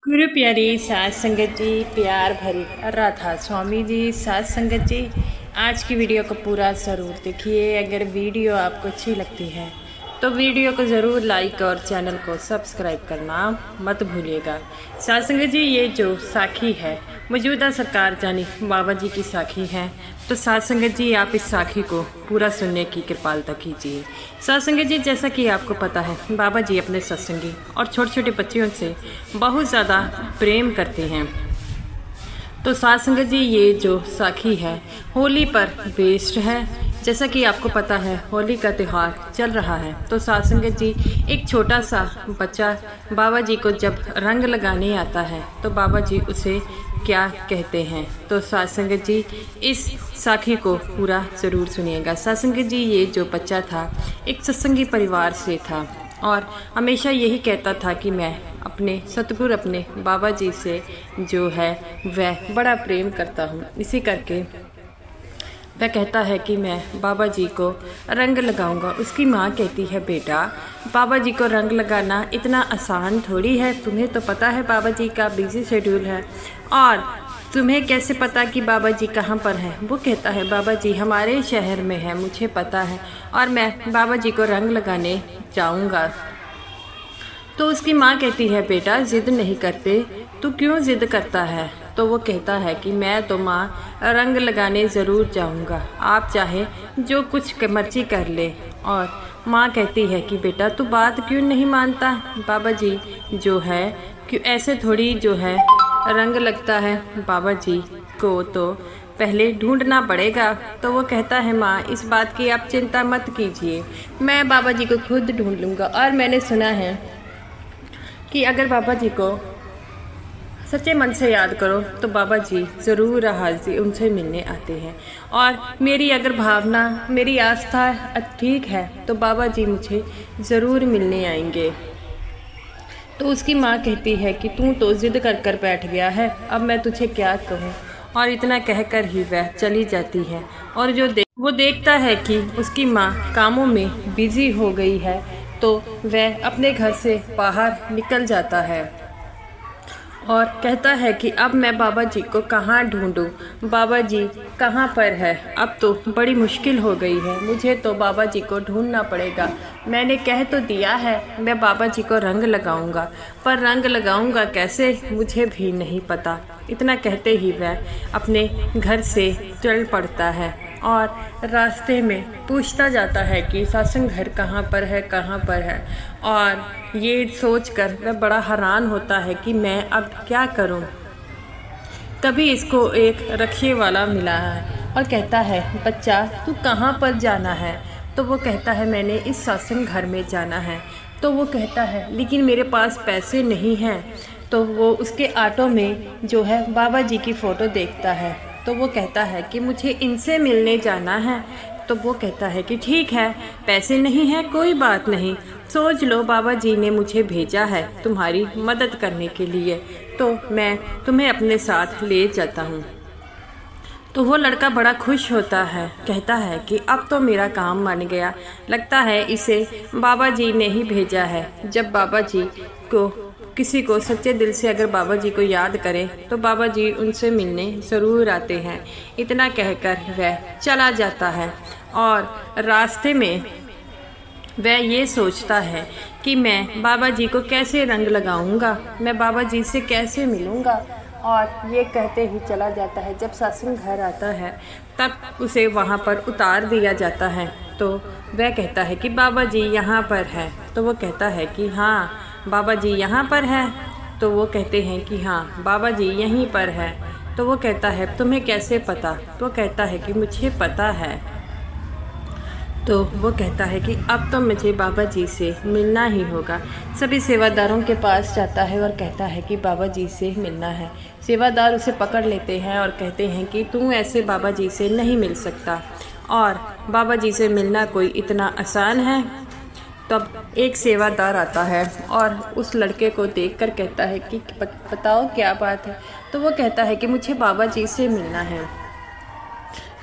गुरु प्यारी सात संगत जी, प्यार भरी राधा स्वामी जी, सात संगत जी, आज की वीडियो को पूरा ज़रूर देखिए। अगर वीडियो आपको अच्छी लगती है तो वीडियो को ज़रूर लाइक और चैनल को सब्सक्राइब करना मत भूलिएगा। सात संगत जी, ये जो साखी है मौजूदा सरकार जानी बाबा जी की साखी है, तो सात संगत जी आप इस साखी को पूरा सुनने की कृपालता कीजिए। सात संगत जी, जैसा कि आपको पता है बाबा जी अपने सत्संगी और छोटे छोटे बच्चियों से बहुत ज़्यादा प्रेम करते हैं। तो सात संगत जी, ये जो साखी है होली पर बेस्ड है। जैसा कि आपको पता है होली का त्यौहार चल रहा है, तो सात संगत जी एक छोटा सा बच्चा बाबा जी को जब रंग लगाने आता है तो बाबा जी उसे क्या कहते हैं। तो सात संगत जी इस साखी को पूरा ज़रूर सुनिएगा। सात संगत जी, ये जो बच्चा था एक सत्संगी परिवार से था और हमेशा यही कहता था कि मैं अपने सतगुरु अपने बाबा जी से जो है वह बड़ा प्रेम करता हूँ। इसी करके वह कहता है कि मैं बाबा जी को रंग लगाऊंगा। उसकी माँ कहती है, बेटा बाबा जी को रंग लगाना इतना आसान थोड़ी है, तुम्हें तो पता है बाबा जी का बिजी शेड्यूल है और तुम्हें कैसे पता कि बाबा जी कहाँ पर हैं। वो कहता है, बाबा जी हमारे शहर में है, मुझे पता है और मैं बाबा जी को रंग लगाने जाऊँगा। तो उसकी माँ कहती है, बेटा ज़िद नहीं करते, तू क्यों ज़िद करता है। तो वो कहता है कि मैं तो माँ रंग लगाने ज़रूर जाऊँगा, आप चाहे जो कुछ मर्जी कर ले। और माँ कहती है कि बेटा तू बात क्यों नहीं मानता, बाबा जी जो है क्यों ऐसे थोड़ी जो है रंग लगता है, बाबा जी को तो पहले ढूंढना पड़ेगा। तो वो कहता है, माँ इस बात की आप चिंता मत कीजिए, मैं बाबा जी को खुद ढूंढ लूँगा। और मैंने सुना है कि अगर बाबा जी को सच्चे मन से याद करो तो बाबा जी ज़रूर हाजिर उनसे मिलने आते हैं। और मेरी अगर भावना, मेरी आस्था ठीक है तो बाबा जी मुझे ज़रूर मिलने आएंगे। तो उसकी माँ कहती है कि तू तो ज़िद कर कर बैठ गया है, अब मैं तुझे क्या कहूँ। और इतना कहकर ही वह चली जाती है और वो देखता है कि उसकी माँ कामों में बिज़ी हो गई है, तो वह अपने घर से बाहर निकल जाता है और कहता है कि अब मैं बाबा जी को कहाँ ढूंढूं, बाबा जी कहाँ पर है। अब तो बड़ी मुश्किल हो गई है, मुझे तो बाबा जी को ढूंढना पड़ेगा। मैंने कह तो दिया है मैं बाबा जी को रंग लगाऊंगा, पर रंग लगाऊंगा कैसे मुझे भी नहीं पता। इतना कहते ही वह अपने घर से चल पड़ता है और रास्ते में पूछता जाता है कि सत्संग घर कहाँ पर है, कहाँ पर है। और ये सोचकर वह बड़ा हैरान होता है कि मैं अब क्या करूं। तभी इसको एक रक्षे वाला मिला है और कहता है, बच्चा तू कहाँ पर जाना है। तो वो कहता है, मैंने इस सत्संग घर में जाना है। तो वो कहता है, लेकिन मेरे पास पैसे नहीं हैं। तो वो उसके ऑटो में जो है बाबा जी की फ़ोटो देखता है। तो वो कहता है कि मुझे इनसे मिलने जाना है। तो वो कहता है कि ठीक है, पैसे नहीं हैं कोई बात नहीं, सोच लो बाबा जी ने मुझे भेजा है तुम्हारी मदद करने के लिए, तो मैं तुम्हें अपने साथ ले जाता हूँ। तो वो लड़का बड़ा खुश होता है, कहता है कि अब तो मेरा काम बन गया, लगता है इसे बाबा जी ने ही भेजा है। जब बाबा जी को किसी को सच्चे दिल से अगर बाबा जी को याद करें तो बाबा जी उनसे मिलने ज़रूर आते हैं। इतना कहकर वह चला जाता है और रास्ते में वह ये सोचता है कि मैं बाबा जी को कैसे रंग लगाऊंगा, मैं बाबा जी से कैसे मिलूंगा। और ये कहते ही चला जाता है। जब सत्संग घर आता है तब उसे वहाँ पर उतार दिया जाता है। तो वह कहता है कि बाबा जी यहाँ पर है। तो वो कहता है कि हाँ बाबा जी यहाँ पर है। तो वो कहते हैं कि हाँ बाबा जी यहीं पर है। तो वो कहता है, तुम्हें कैसे पता। तो कहता है कि मुझे पता है। तो वो कहता है कि अब तो मुझे बाबा जी से मिलना ही होगा। सभी सेवादारों के पास जाता है और कहता है कि बाबा जी से मिलना है। सेवादार उसे पकड़ लेते हैं और कहते हैं कि तू ऐसे बाबा जी से नहीं मिल सकता और बाबा जी से मिलना कोई इतना आसान है। तब एक सेवादार आता है और उस लड़के को देखकर कहता है कि बताओ क्या बात है। तो वो कहता है कि मुझे बाबा जी से मिलना है।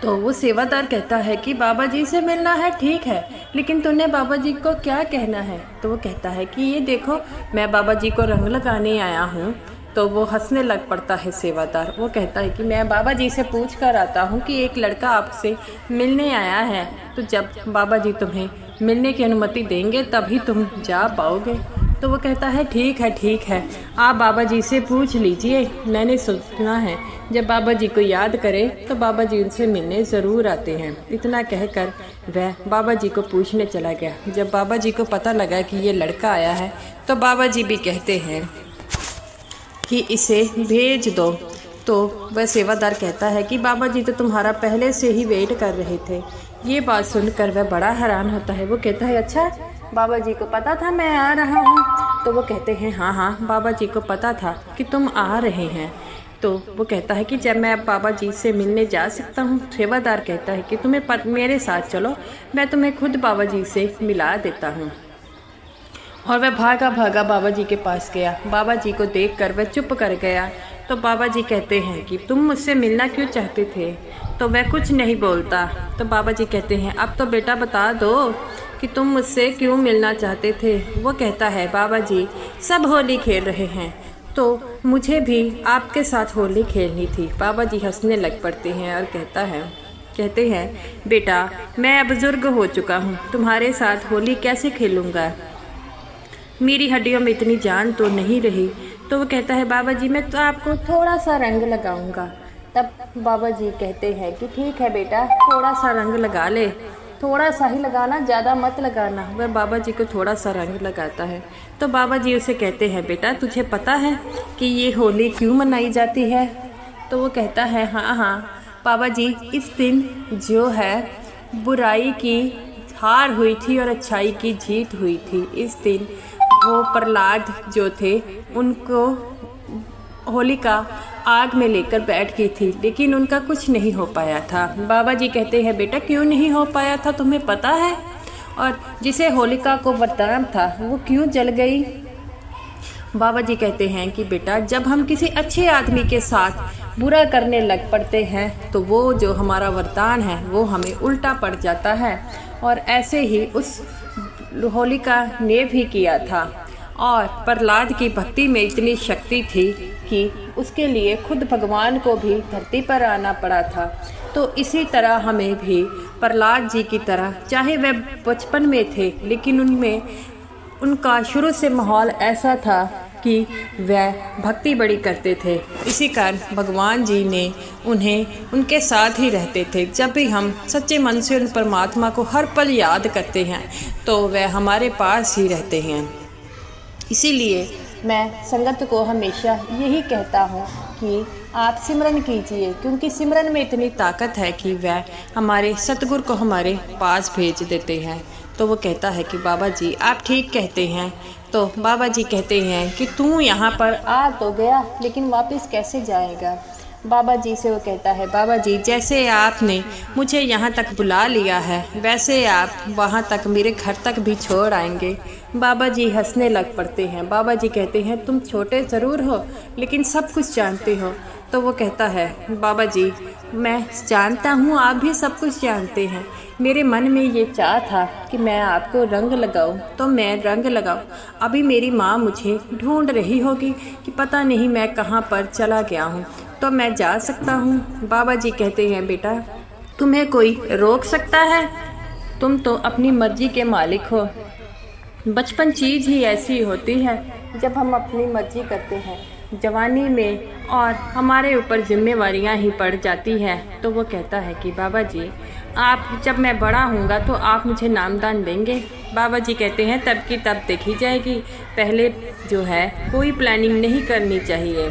तो वो सेवादार कहता है कि बाबा जी से मिलना है, ठीक है, लेकिन तूने बाबा जी को क्या कहना है। तो वो कहता है कि ये देखो मैं बाबा जी को रंग लगाने आया हूँ, तो वो हंसने लग पड़ता है सेवादार। वो कहता है कि मैं बाबा जी से पूछ कर आता हूँ कि एक लड़का आपसे मिलने आया है, तो जब बाबा जी तुम्हें मिलने की अनुमति देंगे तभी तुम जा पाओगे। तो वो कहता है ठीक है, आप बाबा जी से पूछ लीजिए। मैंने सुना है जब बाबा जी को याद करें तो बाबा जी उनसे मिलने ज़रूर आते हैं। इतना कहकर वह बाबा जी को पूछने चला गया। जब बाबा जी को पता लगा कि ये लड़का आया है तो बाबा जी भी कहते हैं कि इसे भेज दो। तो वह सेवादार कहता है कि बाबा जी तो तुम्हारा पहले से ही वेट कर रहे थे। ये बात सुनकर वह बड़ा हैरान होता है। वो कहता है अच्छा, बाबा जी को पता था मैं आ रहा हूँ? तो वो कहते हैं हाँ, बाबा जी को पता था कि तुम आ रहे हैं। तो वो कहता है कि जब मैं अब बाबा जी से मिलने जा सकता हूँ? सेवादार कहता है कि तुम्हें मेरे साथ चलो, मैं तुम्हें खुद बाबा जी से मिला देता हूँ। और वह भागा बाबा जी के पास गया। बाबा जी को देखकर वह चुप कर गया। तो बाबा जी कहते हैं कि तुम मुझसे मिलना क्यों चाहते थे? तो वह कुछ नहीं बोलता। तो बाबा जी कहते हैं अब तो बेटा बता दो कि तुम मुझसे क्यों मिलना चाहते थे? वो कहता है बाबा जी सब होली खेल रहे हैं तो मुझे भी आपके साथ होली खेलनी थी। बाबा जी हंसने लग पड़ते हैं और कहते हैं बेटा मैं अब बुजुर्ग हो चुका हूँ, तुम्हारे साथ होली कैसे खेलूँगा? मेरी हड्डियों में इतनी जान तो नहीं रही। तो वो कहता है बाबा जी मैं तो आपको थोड़ा सा रंग लगाऊंगा। तब बाबा जी कहते हैं कि ठीक है बेटा, थोड़ा सा रंग लगा ले, थोड़ा सा ही लगाना, ज़्यादा मत लगाना। वह बाबा जी को थोड़ा सा रंग लगाता है। तो बाबा जी उसे कहते हैं बेटा तुझे पता है कि ये होली क्यों मनाई जाती है? तो वो कहता है हाँ बाबा जी, इस दिन जो है बुराई की हार हुई थी और अच्छाई की जीत हुई थी। इस दिन वो प्रहलाद जो थे उनको होलिका आग में लेकर बैठ गई थी, लेकिन उनका कुछ नहीं हो पाया था। बाबा जी कहते हैं बेटा क्यों नहीं हो पाया था, तुम्हें पता है? और जिसे होलिका को वरदान था वो क्यों जल गई? बाबा जी कहते हैं कि बेटा जब हम किसी अच्छे आदमी के साथ बुरा करने लग पड़ते हैं तो वो जो हमारा वरदान है वो हमें उल्टा पड़ जाता है। और ऐसे ही उस होलिका ने भी किया था। और प्रहलाद की भक्ति में इतनी शक्ति थी कि उसके लिए खुद भगवान को भी धरती पर आना पड़ा था। तो इसी तरह हमें भी प्रहलाद जी की तरह, चाहे वह बचपन में थे लेकिन उनका शुरू से माहौल ऐसा था कि वह भक्ति बड़ी करते थे, इसी कारण भगवान जी ने उन्हें उनके साथ ही रहते थे। जब भी हम सच्चे मन से उन परमात्मा को हर पल याद करते हैं तो वह हमारे पास ही रहते हैं। इसीलिए मैं संगत को हमेशा यही कहता हूँ कि आप सिमरन कीजिए, क्योंकि सिमरन में इतनी ताकत है कि वह हमारे सतगुरु को हमारे पास भेज देते हैं। तो वो कहता है कि बाबा जी आप ठीक कहते हैं। तो बाबा जी कहते हैं कि तू यहाँ पर आ तो गया लेकिन वापस कैसे जाएगा? बाबा जी से वो कहता है बाबा जी जैसे आपने मुझे यहाँ तक बुला लिया है वैसे आप वहाँ तक मेरे घर तक भी छोड़ आएंगे। बाबा जी हंसने लग पड़ते हैं। बाबा जी कहते हैं तुम छोटे ज़रूर हो लेकिन सब कुछ जानते हो। तो वो कहता है बाबा जी मैं जानता हूँ, आप भी सब कुछ जानते हैं। मेरे मन में ये चाह था कि मैं आपको रंग लगाऊं तो मैं रंग लगाऊं। अभी मेरी माँ मुझे ढूंढ रही होगी कि पता नहीं मैं कहाँ पर चला गया हूँ, तो मैं जा सकता हूँ। बाबा जी कहते हैं बेटा तुम्हें कोई रोक सकता है? तुम तो अपनी मर्जी के मालिक हो। बचपन चीज़ ही ऐसी होती है, जब हम अपनी मर्जी करते हैं जवानी में और हमारे ऊपर जिम्मेवारियां ही पड़ जाती है। तो वो कहता है कि बाबा जी आप जब मैं बड़ा हूँगा तो आप मुझे नामदान देंगे? बाबा जी कहते हैं तब की तब देखी जाएगी, पहले जो है कोई प्लानिंग नहीं करनी चाहिए,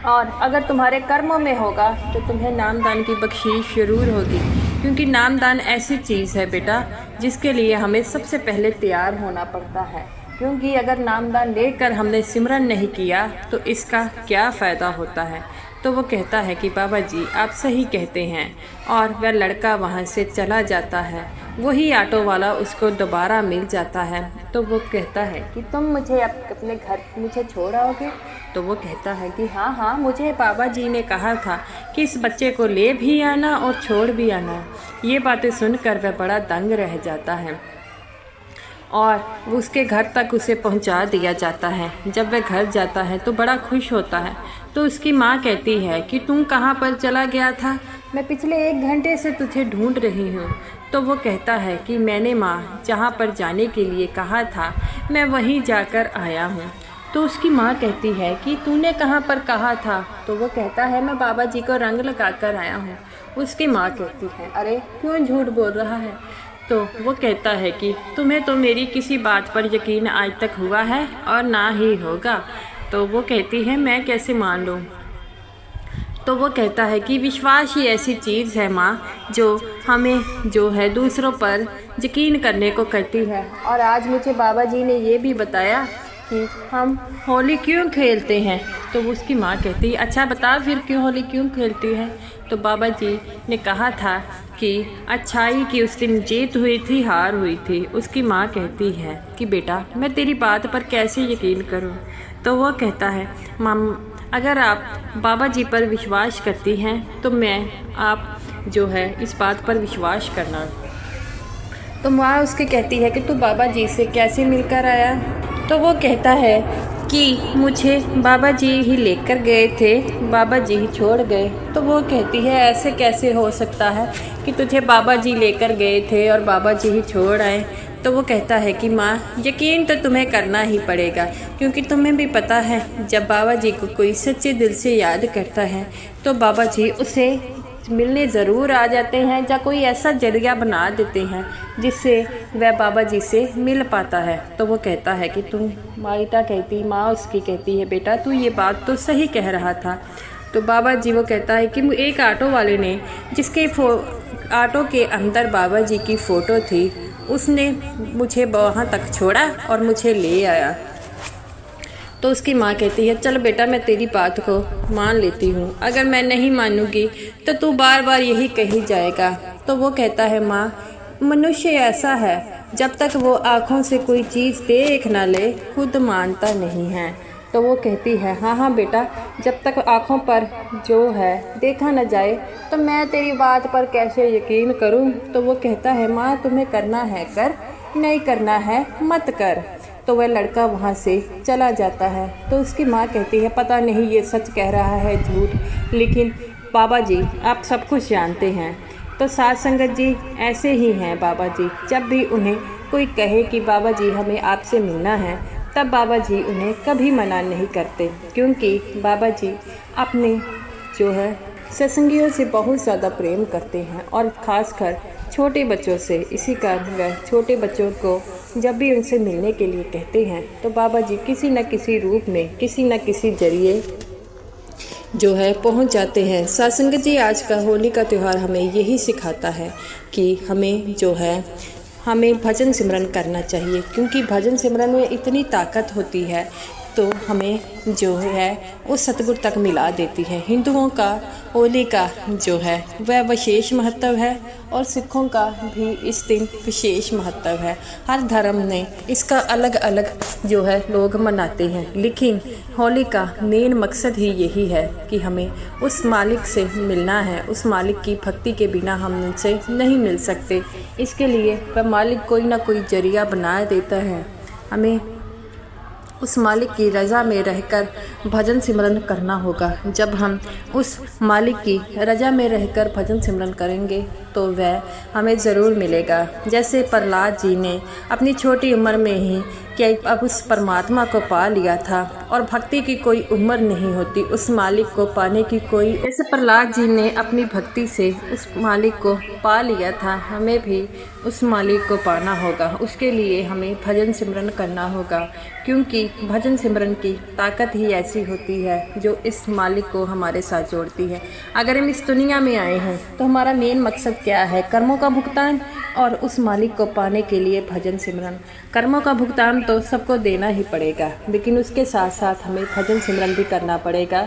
और अगर तुम्हारे कर्मों में होगा तो तुम्हें नामदान की बख्शीश जरूर होगी। क्योंकि नामदान ऐसी चीज़ है बेटा जिसके लिए हमें सबसे पहले तैयार होना पड़ता है। क्योंकि अगर नामदान लेकर हमने सिमरन नहीं किया तो इसका क्या फ़ायदा होता है। तो वो कहता है कि बाबा जी आप सही कहते हैं, और वह लड़का वहाँ से चला जाता है। वही ऑटो वाला उसको दोबारा मिल जाता है। तो वो कहता है कि तुम मुझे अपने घर मुझे छोड़ आओगे? तो वो कहता है कि हाँ मुझे बाबा जी ने कहा था कि इस बच्चे को ले भी आना और छोड़ भी आना। ये बातें सुनकर वह बड़ा दंग रह जाता है। और उसके घर तक उसे पहुंचा दिया जाता है। जब वह घर जाता है तो बड़ा खुश होता है। तो उसकी माँ कहती है कि तू कहाँ पर चला गया था, मैं पिछले 1 घंटे से तुझे ढूंढ रही हूँ। तो वो कहता है कि मैंने माँ जहाँ पर जाने के लिए कहा था मैं वहीं जाकर आया हूँ। तो उसकी माँ कहती है कि तूने कहाँ पर कहा था। तो वो कहता है मैं बाबा जी को रंग लगा कर आया हूँ। उसकी माँ कहती है अरे क्यों झूठ बोल रहा है। तो वो कहता है कि तुम्हें तो मेरी किसी बात पर यकीन आज तक हुआ है और ना ही होगा। तो वो कहती है मैं कैसे मान लूँ। तो वो कहता है कि विश्वास ही ऐसी चीज़ है माँ जो हमें जो है दूसरों पर यकीन करने को करती है। और आज मुझे बाबा जी ने ये भी बताया कि हम होली क्यों खेलते हैं। तो उसकी माँ कहती है अच्छा बता फिर क्यों होली क्यों खेलती है। तो बाबा जी ने कहा था कि अच्छाई की उस दिन जीत हुई थी, हार हुई थी। उसकी माँ कहती है कि बेटा मैं तेरी बात पर कैसे यकीन करूं। तो वो कहता है माम अगर आप बाबा जी पर विश्वास करती हैं तो मैं आप जो है इस बात पर विश्वास करना। तो माँ उसके कहती है कि तू बाबा जी से कैसे मिलकर आया। तो वो कहता है कि मुझे बाबा जी ही लेकर गए थे, बाबा जी ही छोड़ गए। तो वो कहती है ऐसे कैसे हो सकता है कि तुझे बाबा जी लेकर गए थे और बाबा जी ही छोड़ आए। तो वो कहता है कि माँ यकीन तो तुम्हें करना ही पड़ेगा, क्योंकि तुम्हें भी पता है जब बाबा जी को कोई सच्चे दिल से याद करता है तो बाबा जी उसे मिलने ज़रूर आ जाते हैं या कोई ऐसा जरिया बना देते हैं जिससे वह बाबा जी से मिल पाता है। तो वो कहता है कि तुम माँ उसकी कहती है बेटा तू ये बात तो सही कह रहा था। तो बाबा जी वो कहता है कि एक ऑटो वाले ने जिसके ऑटो के अंदर बाबा जी की फ़ोटो थी उसने मुझे वहाँ तक छोड़ा और मुझे ले आया। तो उसकी माँ कहती है चल बेटा मैं तेरी बात को मान लेती हूँ, अगर मैं नहीं मानूंगी तो तू बार बार यही कही जाएगा। तो वो कहता है माँ मनुष्य ऐसा है जब तक वो आँखों से कोई चीज़ देख ना ले खुद मानता नहीं है। तो वो कहती है हाँ बेटा जब तक आँखों पर जो है देखा न जाए तो मैं तेरी बात पर कैसे यकीन करूँ। तो वो कहता है माँ तुम्हें करना है कर, नहीं करना है मत कर। तो वह लड़का वहाँ से चला जाता है। तो उसकी माँ कहती है पता नहीं ये सच कह रहा है झूठ, लेकिन बाबा जी आप सब कुछ जानते हैं। तो साध संगत जी ऐसे ही हैं बाबा जी, जब भी उन्हें कोई कहे कि बाबा जी हमें आपसे मिलना है तब बाबा जी उन्हें कभी मना नहीं करते, क्योंकि बाबा जी अपने जो है सत्संगियों से बहुत ज़्यादा प्रेम करते हैं और ख़ासकर छोटे बच्चों से। इसी कारण वह छोटे बच्चों को जब भी उनसे मिलने के लिए कहते हैं तो बाबा जी किसी न किसी रूप में किसी न किसी जरिए जो है पहुंच जाते हैं। सत्संग जी आज का होली का त्यौहार हमें यही सिखाता है कि हमें जो है हमें भजन सिमरन करना चाहिए, क्योंकि भजन सिमरन में इतनी ताकत होती है तो हमें जो है उस सतगुरु तक मिला देती है। हिंदुओं का होली का जो है वह विशेष महत्व है और सिखों का भी इस दिन विशेष महत्व है। हर धर्म ने इसका अलग अलग जो है लोग मनाते हैं, लेकिन होली का मेन मकसद ही यही है कि हमें उस मालिक से मिलना है। उस मालिक की भक्ति के बिना हम उनसे नहीं मिल सकते। इसके लिए वह मालिक कोई ना कोई जरिया बना देता है। हमें उस मालिक की रज़ा में रहकर भजन सिमरन करना होगा। जब हम उस मालिक की रज़ा में रहकर भजन सिमरन करेंगे तो वह हमें ज़रूर मिलेगा। जैसे प्रहलाद जी ने अपनी छोटी उम्र में ही क्या अब उस परमात्मा को पा लिया था, और भक्ति की कोई उम्र नहीं होती उस मालिक को पाने की कोई। जैसे प्रहलाद जी ने अपनी भक्ति से उस मालिक को पा लिया था, हमें भी उस मालिक को पाना होगा। उसके लिए हमें भजन सिमरन करना होगा, क्योंकि भजन सिमरन की ताकत ही ऐसी होती है जो इस मालिक को हमारे साथ जोड़ती है। अगर हम इस दुनिया में आए हैं तो हमारा मेन मकसद क्या है? कर्मों का भुगतान और उस मालिक को पाने के लिए भजन सिमरन। कर्मों का भुगतान तो सबको देना ही पड़ेगा, लेकिन उसके साथ साथ हमें भजन सिमरन भी करना पड़ेगा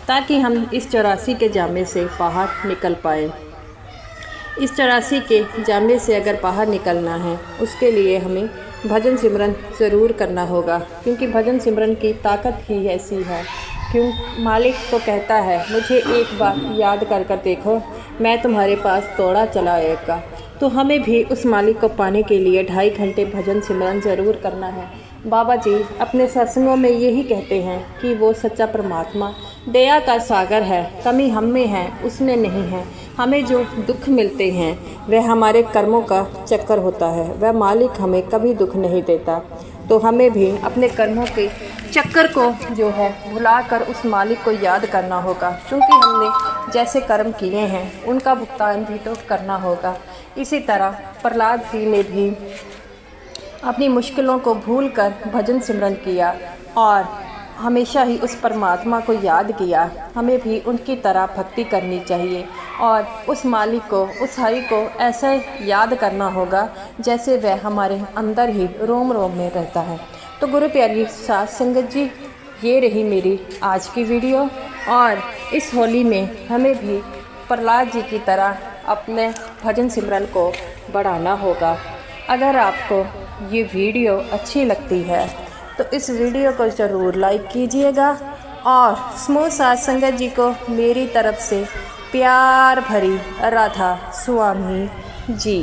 ताकि हम इस 84 के जामे से बाहर निकल पाएँ। इस 84 के जामे से अगर बाहर निकलना है उसके लिए हमें भजन सिमरन ज़रूर करना होगा, क्योंकि भजन सिमरन की ताकत ही ऐसी है। क्यों मालिक तो कहता है मुझे एक बार याद कर कर देखो, मैं तुम्हारे पास दौड़ा चला आएगा। तो हमें भी उस मालिक को पाने के लिए 2.5 घंटे भजन सिमरन ज़रूर करना है। बाबा जी अपने सत्संगों में यही कहते हैं कि वो सच्चा परमात्मा दया का सागर है, कमी हम में है उसमें नहीं है। हमें जो दुख मिलते हैं वह हमारे कर्मों का चक्कर होता है, वह मालिक हमें कभी दुख नहीं देता। तो हमें भी अपने कर्मों के चक्कर को जो है भुलाकर उस मालिक को याद करना होगा, क्योंकि हमने जैसे कर्म किए हैं उनका भुगतान भी तो करना होगा। इसी तरह प्रहलाद जी ने भी अपनी मुश्किलों को भूलकर भजन सिमरन किया और हमेशा ही उस परमात्मा को याद किया। हमें भी उनकी तरह भक्ति करनी चाहिए और उस मालिक को, उस हरि को ऐसा याद करना होगा जैसे वह हमारे अंदर ही रोम रोम में रहता है। तो गुरु प्यारी साध संगत जी, ये रही मेरी आज की वीडियो। और इस होली में हमें भी प्रहलाद जी की तरह अपने भजन सिमरन को बढ़ाना होगा। अगर आपको ये वीडियो अच्छी लगती है तो इस वीडियो को ज़रूर लाइक कीजिएगा और समूह साध संगत जी को मेरी तरफ से प्यार भरी राधा स्वामी जी।